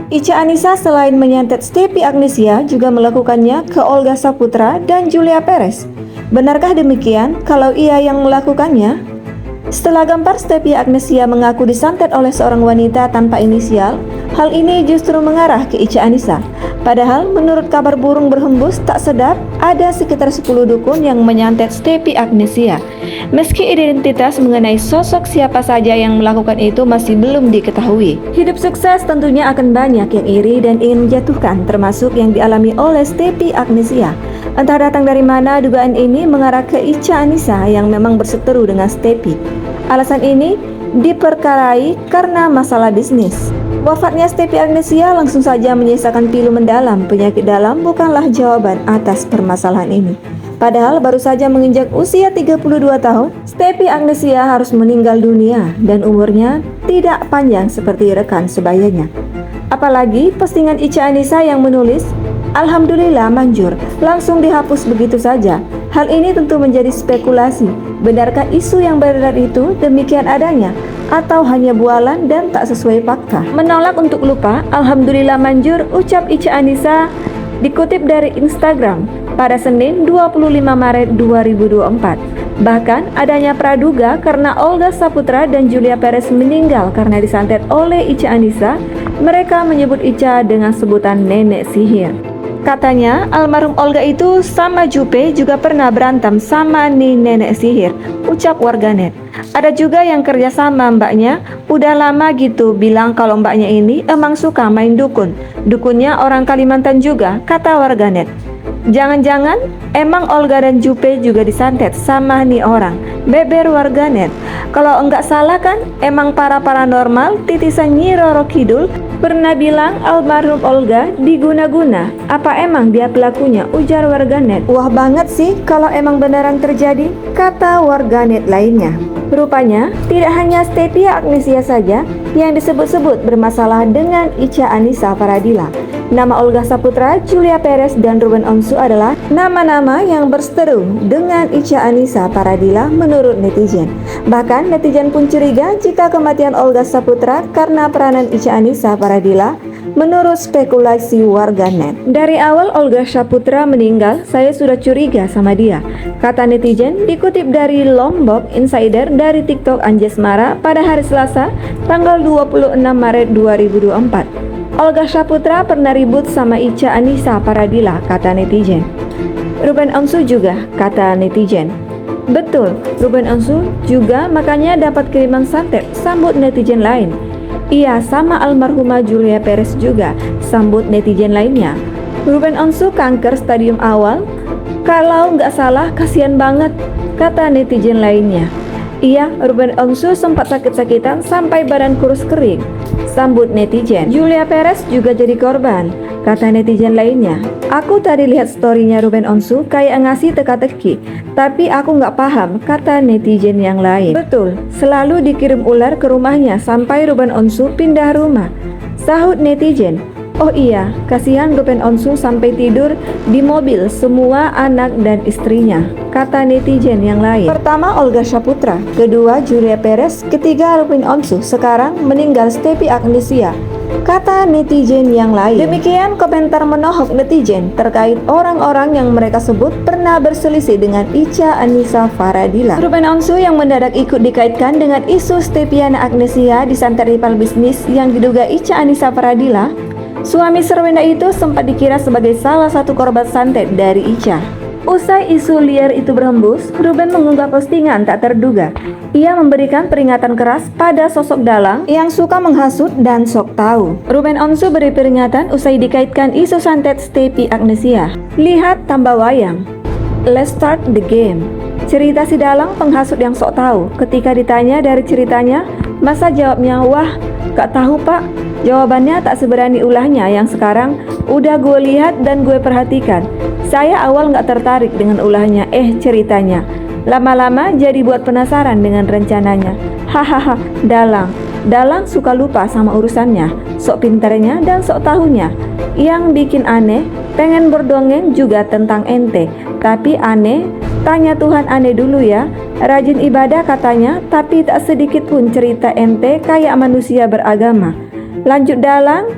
Ica Anissa selain menyantet Stepi Agnesia juga melakukannya ke Olga Saputra dan Julia Perez. Benarkah demikian? Kalau iya yang melakukannya? Setelah gempar Stepi Agnesia mengaku disantet oleh seorang wanita tanpa inisial, hal ini justru mengarah ke Ica Anissa. Padahal menurut kabar burung berhembus tak sedap, ada sekitar 10 dukun yang menyantet Stepi Agnesia. Meski identitas mengenai sosok siapa saja yang melakukan itu masih belum diketahui. Hidup sukses tentunya akan banyak yang iri dan ingin menjatuhkan, termasuk yang dialami oleh Stepi Agnesia. Entah datang dari mana dugaan ini mengarah ke Ica Anissa yang memang berseteru dengan Stepi. Alasan ini diperkarai karena masalah bisnis. Wafatnya Stepi Agnesia langsung saja menyisakan pilu mendalam. Penyakit dalam bukanlah jawaban atas permasalahan ini. Padahal baru saja menginjak usia 32 tahun, Stepi Agnesia harus meninggal dunia dan umurnya tidak panjang seperti rekan sebayanya. Apalagi postingan Ica Anissa yang menulis, "Alhamdulillah manjur," langsung dihapus begitu saja. Hal ini tentu menjadi spekulasi. Benarkah isu yang beredar itu demikian adanya? Atau hanya bualan dan tak sesuai fakta? Menolak untuk lupa, "Alhamdulillah manjur," ucap Ica Anissa dikutip dari Instagram pada Senin 25 Maret 2024. Bahkan adanya praduga karena Olga Saputra dan Julia Perez meninggal karena disantet oleh Ica Anissa, mereka menyebut Ica dengan sebutan nenek sihir. Katanya almarhum Olga itu sama Jupe juga pernah berantem sama nih nenek sihir, ucap warganet. Ada juga yang kerja sama mbaknya, udah lama gitu bilang kalau mbaknya ini emang suka main dukun. Dukunnya orang Kalimantan juga, kata warganet. Jangan-jangan emang Olga dan Jupe juga disantet sama nih orang, beber warganet. Kalau enggak salah kan emang para paranormal titisan Nyi Roro Kidul pernah bilang almarhum Olga diguna-guna. Apa emang dia pelakunya, ujar warganet. Wah banget sih kalau emang beneran terjadi, kata warganet lainnya. Rupanya tidak hanya Stepi Agnesia saja yang disebut-sebut bermasalah dengan Ica Anissa Faradila. Nama Olga Saputra, Julia Perez, dan Ruben Onsu adalah nama-nama yang berseteru dengan Ica Anissa Faradila menurut netizen. Bahkan netizen pun curiga jika kematian Olga Saputra karena peranan Ica Anissa Faradila menurut spekulasi warganet. Dari awal Olga Saputra meninggal, saya sudah curiga sama dia, kata netizen dikutip dari Lombok Insider dari TikTok Anjesmara pada hari Selasa, tanggal 26 Maret 2024. Olga Saputra pernah ribut sama Ica Anissa Faradila, kata netizen. Ruben Onsu juga, kata netizen. Betul, Ruben Onsu juga makanya dapat kiriman santet, sambut netizen lain. Iya, sama almarhumah Julia Perez juga, sambut netizen lainnya. Ruben Onsu kanker stadium awal, kalau nggak salah kasihan banget, kata netizen lainnya. Iya, Ruben Onsu sempat sakit-sakitan sampai badan kurus kering, sambut netizen. Julia Perez juga jadi korban, kata netizen lainnya. Aku tadi lihat storynya Ruben Onsu kayak ngasih teka-teki, tapi aku nggak paham, kata netizen yang lain. Betul, selalu dikirim ular ke rumahnya sampai Ruben Onsu pindah rumah, sahut netizen. Oh iya, kasihan Ruben Onsu sampai tidur di mobil semua anak dan istrinya, kata netizen yang lain. Pertama Olga Saputra, kedua Julia Perez, ketiga Ruben Onsu, sekarang meninggal Stepi Agnesia, kata netizen yang lain. Demikian komentar menohok netizen terkait orang-orang yang mereka sebut pernah berselisih dengan Ica Anissa Faradila. Ruben Onsu yang mendadak ikut dikaitkan dengan isu Stepiana Agnesia disantet rival bisnis yang diduga Ica Anissa Faradila. Suami Serwenda itu sempat dikira sebagai salah satu korban santet dari Ica. Usai isu liar itu berhembus, Ruben mengunggah postingan tak terduga. Ia memberikan peringatan keras pada sosok dalang yang suka menghasut dan sok tahu. Ruben Onsu beri peringatan usai dikaitkan isu santet Stepi Agnesia. Lihat tambah wayang. Let's start the game. Cerita si dalang penghasut yang sok tahu. Ketika ditanya dari ceritanya, masa jawabnya, wah, gak tahu pak. Jawabannya tak seberani ulahnya yang sekarang udah gue lihat dan gue perhatikan. Saya awal gak tertarik dengan ulahnya, ceritanya. Lama-lama jadi buat penasaran dengan rencananya. Hahaha, Dalang suka lupa sama urusannya, sok pintarnya dan sok tahunya. Yang bikin aneh, pengen berdongeng juga tentang ente. Tapi aneh, tanya Tuhan aneh dulu ya. Rajin ibadah katanya, tapi tak sedikit pun cerita ente kayak manusia beragama. Lanjut dalang,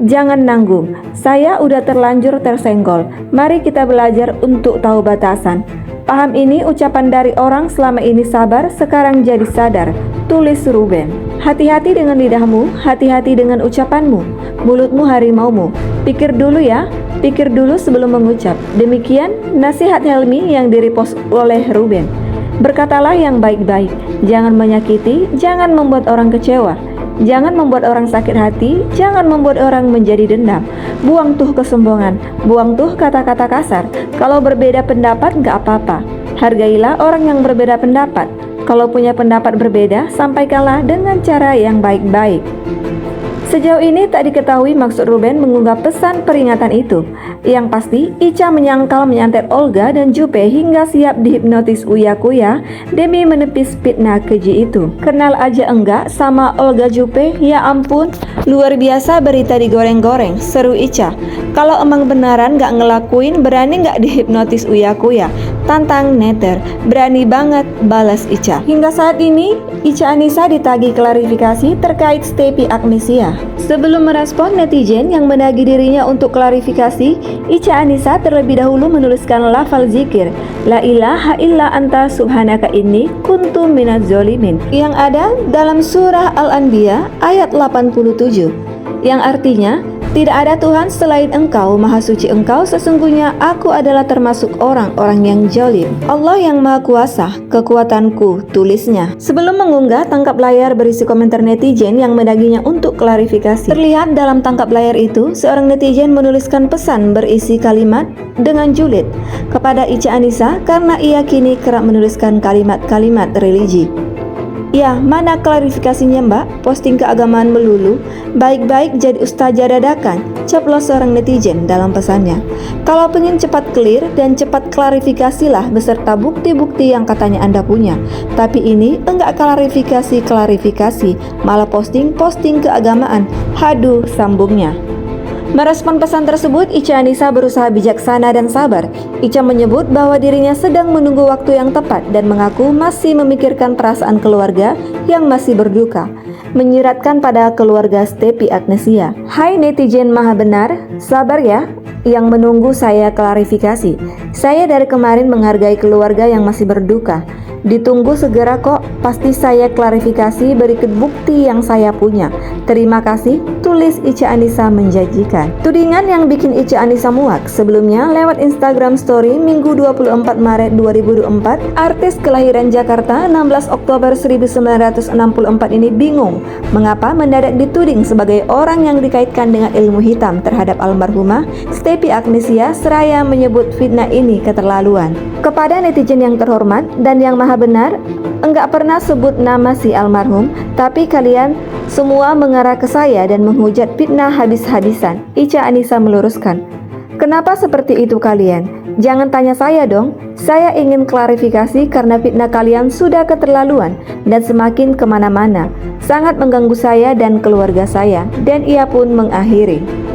Jangan nanggung, saya udah terlanjur tersenggol. Mari kita belajar untuk tahu batasan. Paham ini ucapan dari orang selama ini sabar, sekarang jadi sadar. Tulis Ruben. Hati-hati dengan lidahmu, hati-hati dengan ucapanmu. Mulutmu harimaumu. Pikir dulu ya, pikir dulu sebelum mengucap. Demikian nasihat Helmi yang direpost oleh Ruben. Berkatalah yang baik-baik, jangan menyakiti, jangan membuat orang kecewa. Jangan membuat orang sakit hati, jangan membuat orang menjadi dendam. Buang tuh kesombongan, buang tuh kata-kata kasar. Kalau berbeda pendapat gak apa-apa. Hargailah orang yang berbeda pendapat. Kalau punya pendapat berbeda, sampaikanlah dengan cara yang baik-baik. Sejauh ini tak diketahui maksud Ruben mengunggah pesan peringatan itu. Yang pasti, Ica menyangkal menyantet Olga dan Jupe hingga siap dihipnotis Uya-Kuya demi menepis fitnah keji itu. Kenal aja enggak sama Olga Jupe? Ya ampun, luar biasa berita digoreng-goreng, seru Ica. Kalau emang beneran gak ngelakuin, berani gak dihipnotis Uya-Kuya? Tantang neter, berani banget, balas Ica. Hingga saat ini, Ica Anissa ditagih klarifikasi terkait Stepi Agnesia. Sebelum merespon netizen yang menagih dirinya untuk klarifikasi, Ica Anissa terlebih dahulu menuliskan lafal zikir La ilaha illa anta subhanaka inni kuntu minaz zolimin yang ada dalam surah Al-Anbiya ayat 87, yang artinya tidak ada Tuhan selain Engkau, Maha Suci Engkau, sesungguhnya aku adalah termasuk orang-orang yang zalim. Allah yang Maha Kuasa, kekuatanku, tulisnya. Sebelum mengunggah tangkap layar berisi komentar netizen yang mendaginya untuk klarifikasi. Terlihat dalam tangkap layar itu, seorang netizen menuliskan pesan berisi kalimat dengan julid kepada Ica Anissa karena ia kini kerap menuliskan kalimat-kalimat religi. Ya, mana klarifikasinya mbak? Posting keagamaan melulu. Baik-baik jadi ustazah dadakan, ceplos seorang netizen dalam pesannya. Kalau pengen cepat clear dan cepat klarifikasilah beserta bukti-bukti yang katanya Anda punya. Tapi ini enggak klarifikasi, malah posting keagamaan. Haduh, sambungnya. Merespon pesan tersebut, Ica Anissa berusaha bijaksana dan sabar. Ica menyebut bahwa dirinya sedang menunggu waktu yang tepat dan mengaku masih memikirkan perasaan keluarga yang masih berduka. Menyiratkan pada keluarga Stepi Agnesia. Hai netizen maha benar, sabar ya yang menunggu saya klarifikasi. Saya dari kemarin menghargai keluarga yang masih berduka. Ditunggu segera kok, pasti saya klarifikasi berikut bukti yang saya punya. Terima kasih, tulis Ica Anissa menjanjikan. Tudingan yang bikin Ica Anissa muak. Sebelumnya lewat Instagram Story Minggu 24 Maret 2024, artis kelahiran Jakarta 16 Oktober 1964 ini bingung mengapa mendadak dituding sebagai orang yang dikaitkan dengan ilmu hitam terhadap almarhumah Stepi Agnesia, seraya menyebut fitnah ini keterlaluan. Kepada netizen yang terhormat dan yang maha benar, enggak pernah sebut nama si almarhum, tapi kalian semua mengarah ke saya dan menghujat fitnah habis-habisan. Ica Anissa meluruskan, kenapa seperti itu kalian? Jangan tanya saya dong, saya ingin klarifikasi karena fitnah kalian sudah keterlaluan dan semakin kemana-mana, sangat mengganggu saya dan keluarga saya. Dan ia pun mengakhiri.